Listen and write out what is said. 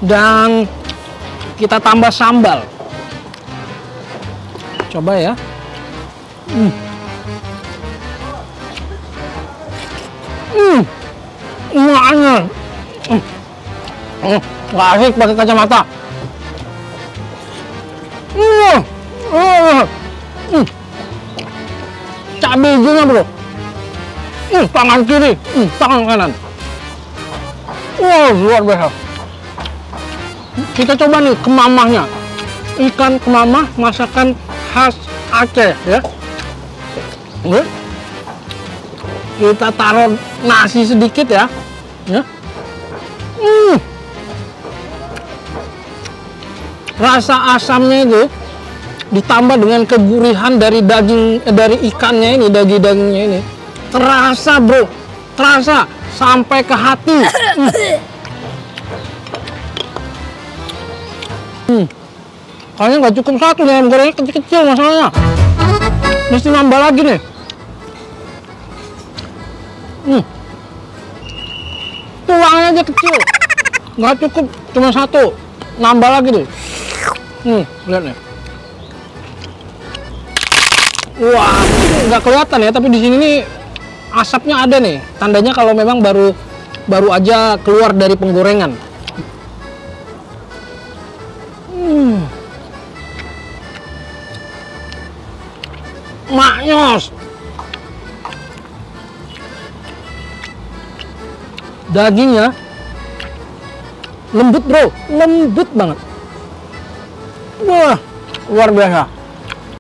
Dan kita tambah sambal. Coba ya. Enak. Nggak asik pakai kacamata. Cabai hijaunya bro. Tangan kiri, tangan kanan. Wow, luar biasa. Kita coba nih kemamahnya. Ikan kemamah masakan khas Aceh ya. Kita taruh nasi sedikit ya. Rasa asamnya itu ditambah dengan kegurihan dari dari ikannya ini, dagingnya ini. Terasa bro, terasa sampai ke hati. Kayaknya nggak cukup satu nih, ayam gorengnya kecil-kecil masalahnya. Mesti nambah lagi nih. Tuangnya aja kecil, nggak cukup cuma satu, nambah lagi nih. Lihat nih. Wah, nggak kelihatan ya, tapi di sini nih asapnya ada nih, tandanya kalau memang baru aja keluar dari penggorengan. Maknyos. Dagingnya lembut bro, lembut banget. Wah, luar biasa.